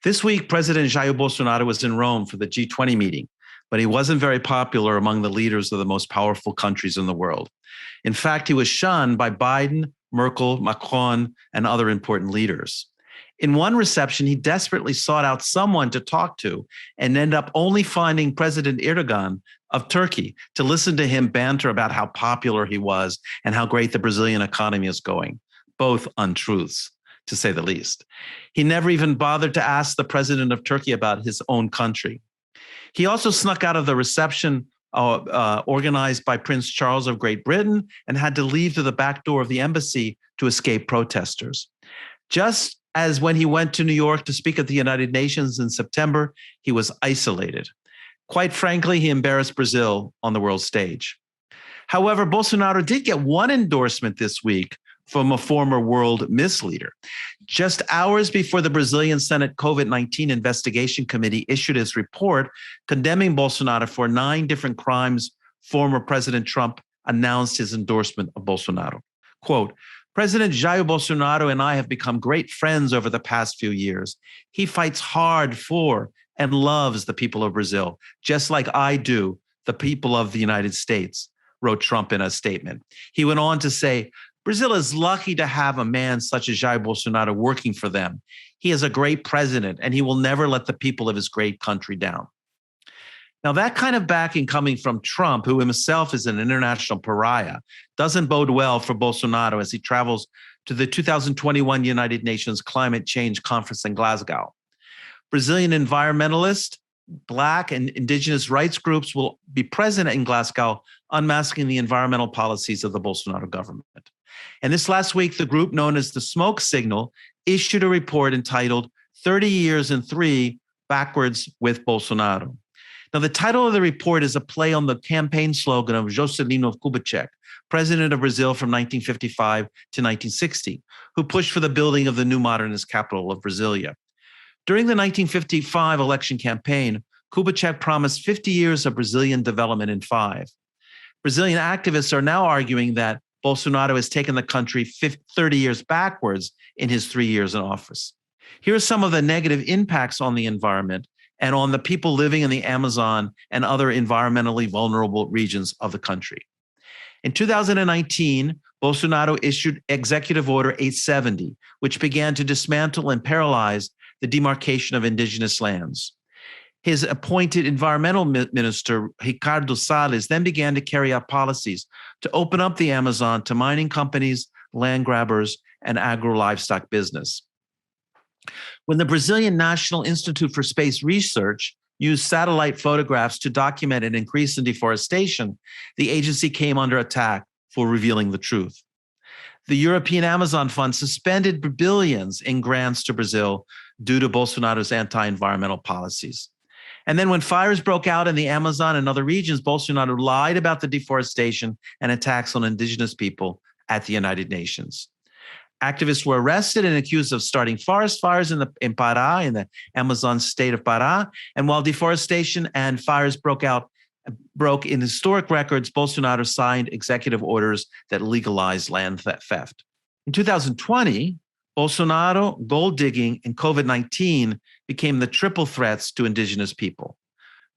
This week, President Jair Bolsonaro was in Rome for the G20 meeting, but he wasn't very popular among the leaders of the most powerful countries in the world. In fact, he was shunned by Biden, Merkel, Macron, and other important leaders. In one reception, he desperately sought out someone to talk to and ended up only finding President Erdogan of Turkey to listen to him banter about how popular he was and how great the Brazilian economy is going. Both untruths, to say the least. He never even bothered to ask the president of Turkey about his own country. He also snuck out of the reception organized by Prince Charles of Great Britain and had to leave through the back door of the embassy to escape protesters. Just as when he went to New York to speak at the United Nations in September, he was isolated. Quite frankly, he embarrassed Brazil on the world stage. However, Bolsonaro did get one endorsement this week from a former world misleader. Just hours before the Brazilian Senate COVID-19 investigation committee issued its report condemning Bolsonaro for 9 different crimes, former President Trump announced his endorsement of Bolsonaro. Quote, President Jair Bolsonaro and I have become great friends over the past few years. He fights hard for and loves the people of Brazil, just like I do the people of the United States, wrote Trump in a statement. He went on to say, Brazil is lucky to have a man such as Jair Bolsonaro working for them. He is a great president, and he will never let the people of his great country down. Now, that kind of backing coming from Trump, who himself is an international pariah, doesn't bode well for Bolsonaro as he travels to the 2021 United Nations Climate Change Conference in Glasgow. Brazilian environmentalists, Black and indigenous rights groups will be present in Glasgow, unmasking the environmental policies of the Bolsonaro government. And this last week, the group known as the Smoke Signal issued a report entitled 30 Years and 3 Backwards with Bolsonaro. Now, the title of the report is a play on the campaign slogan of Juscelino Kubitschek, president of Brazil from 1955 to 1960, who pushed for the building of the new modernist capital of Brasilia. During the 1955 election campaign, Kubitschek promised 50 years of Brazilian development in 5. Brazilian activists are now arguing that Bolsonaro has taken the country 30 years backwards in his 3 years in office. Here are some of the negative impacts on the environment and on the people living in the Amazon and other environmentally vulnerable regions of the country. In 2019, Bolsonaro issued Executive Order 870, which began to dismantle and paralyze the demarcation of indigenous lands. His appointed environmental minister, Ricardo Salles, then began to carry out policies to open up the Amazon to mining companies, land grabbers, and agro-livestock business. When the Brazilian National Institute for Space Research used satellite photographs to document an increase in deforestation, the agency came under attack for revealing the truth. The European Amazon Fund suspended billions in grants to Brazil due to Bolsonaro's anti-environmental policies. And then when fires broke out in the Amazon and other regions, Bolsonaro lied about the deforestation and attacks on indigenous people at the United Nations. Activists were arrested and accused of starting forest fires in Pará, in the Amazon state of Pará. And while deforestation and fires broke in historic records, Bolsonaro signed executive orders that legalized land theft. In 2020, Bolsonaro, gold digging, and COVID-19 became the triple threats to indigenous people.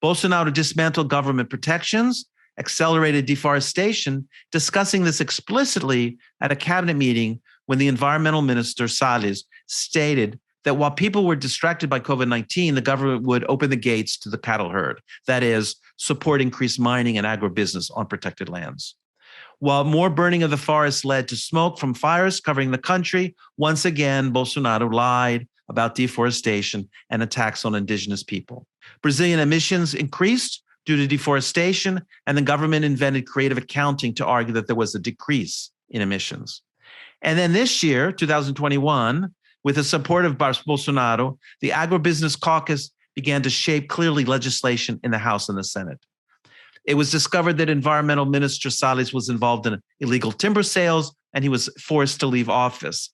Bolsonaro dismantled government protections, accelerated deforestation, discussing this explicitly at a cabinet meeting when the environmental minister, Salles, stated that while people were distracted by COVID-19, the government would open the gates to the cattle herd, that is, support increased mining and agribusiness on protected lands. While more burning of the forest led to smoke from fires covering the country, once again, Bolsonaro lied about deforestation and attacks on indigenous people. Brazilian emissions increased due to deforestation, and the government invented creative accounting to argue that there was a decrease in emissions. And then this year, 2021, with the support of Bolsonaro, the Agribusiness Caucus began to shape clearly legislation in the House and the Senate. It was discovered that Environmental Minister Salles was involved in illegal timber sales, and he was forced to leave office.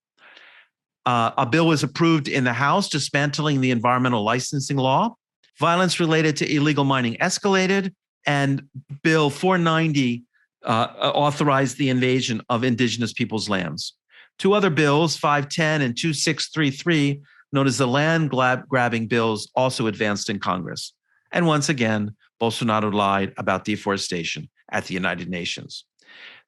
A bill was approved in the House dismantling the environmental licensing law. Violence related to illegal mining escalated, and Bill 490 authorized the invasion of indigenous people's lands. 2 other bills, 510 and 2633, known as the land-grabbing bills, also advanced in Congress. And once again, Bolsonaro lied about deforestation at the United Nations.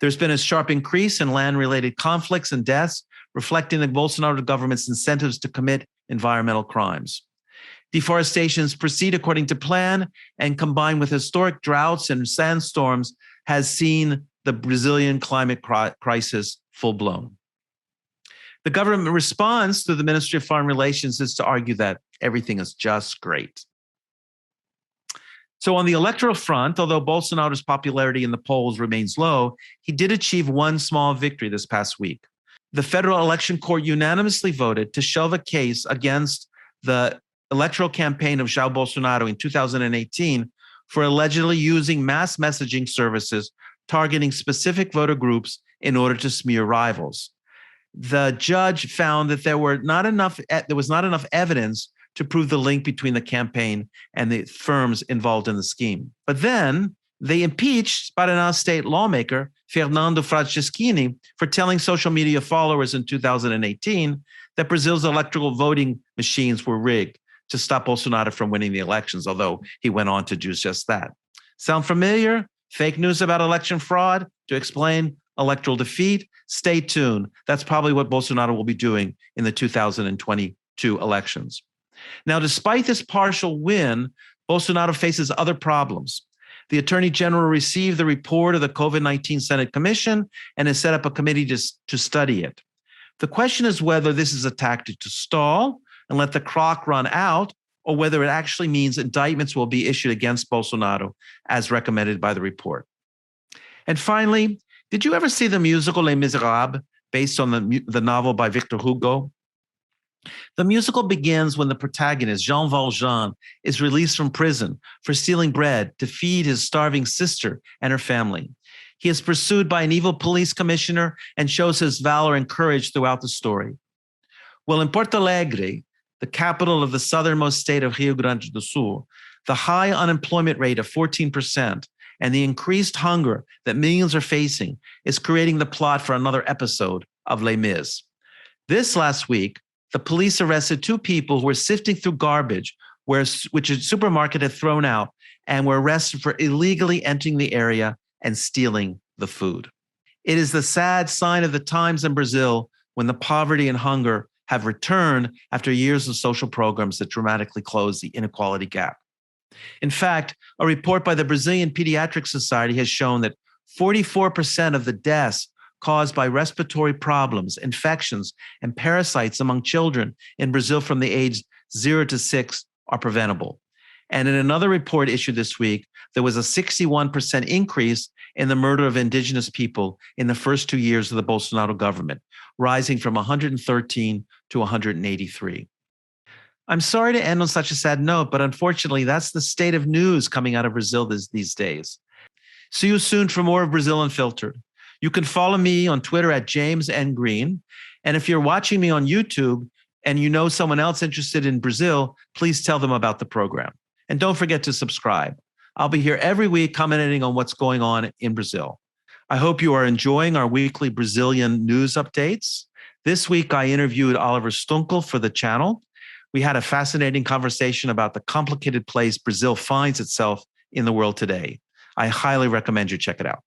There's been a sharp increase in land-related conflicts and deaths, reflecting the Bolsonaro government's incentives to commit environmental crimes. Deforestation proceed according to plan, and combined with historic droughts and sandstorms, has seen the Brazilian climate crisis full-blown. The government response to the Ministry of Foreign Relations is to argue that everything is just great. So on the electoral front, although Bolsonaro's popularity in the polls remains low, he did achieve one small victory this past week. The Federal Election Court unanimously voted to shelve a case against the electoral campaign of Jair Bolsonaro in 2018 for allegedly using mass messaging services targeting specific voter groups in order to smear rivals. The judge found that there was not enough evidence to prove the link between the campaign and the firms involved in the scheme. But then they impeached Paraná state lawmaker Fernando Franceschini for telling social media followers in 2018 that Brazil's electoral voting machines were rigged to stop Bolsonaro from winning the elections, although he went on to do just that. Sound familiar? Fake news about election fraud to explain electoral defeat? Stay tuned. That's probably what Bolsonaro will be doing in the 2022 elections. Now, despite this partial win, Bolsonaro faces other problems. The Attorney General received the report of the COVID-19 Senate Commission and has set up a committee to study it. The question is whether this is a tactic to stall and let the clock run out, or whether it actually means indictments will be issued against Bolsonaro as recommended by the report. And finally, did you ever see the musical Les Miserables, based on the novel by Victor Hugo? The musical begins when the protagonist, Jean Valjean, is released from prison for stealing bread to feed his starving sister and her family. He is pursued by an evil police commissioner and shows his valor and courage throughout the story. Well, in Porto Alegre, the capital of the southernmost state of Rio Grande do Sul, the high unemployment rate of 14% and the increased hunger that millions are facing is creating the plot for another episode of Les Mis. This last week, the police arrested two people who were sifting through garbage which a supermarket had thrown out and were arrested for illegally entering the area and stealing the food. It is the sad sign of the times in Brazil when the poverty and hunger have returned after years of social programs that dramatically close the inequality gap. In fact, a report by the Brazilian Pediatric Society has shown that 44% of the deaths caused by respiratory problems, infections, and parasites among children in Brazil from the age 0 to 6 are preventable. And in another report issued this week, there was a 61% increase in the murder of indigenous people in the first 2 years of the Bolsonaro government, rising from 113 to 183. I'm sorry to end on such a sad note, but unfortunately, that's the state of news coming out of Brazil these days. See you soon for more of Brazil Unfiltered. You can follow me on Twitter at James N. Green. And if you're watching me on YouTube and you know someone else interested in Brazil, please tell them about the program. And don't forget to subscribe. I'll be here every week commenting on what's going on in Brazil. I hope you are enjoying our weekly Brazilian news updates. This week, I interviewed Oliver Stunkel for the channel. We had a fascinating conversation about the complicated place Brazil finds itself in the world today. I highly recommend you check it out.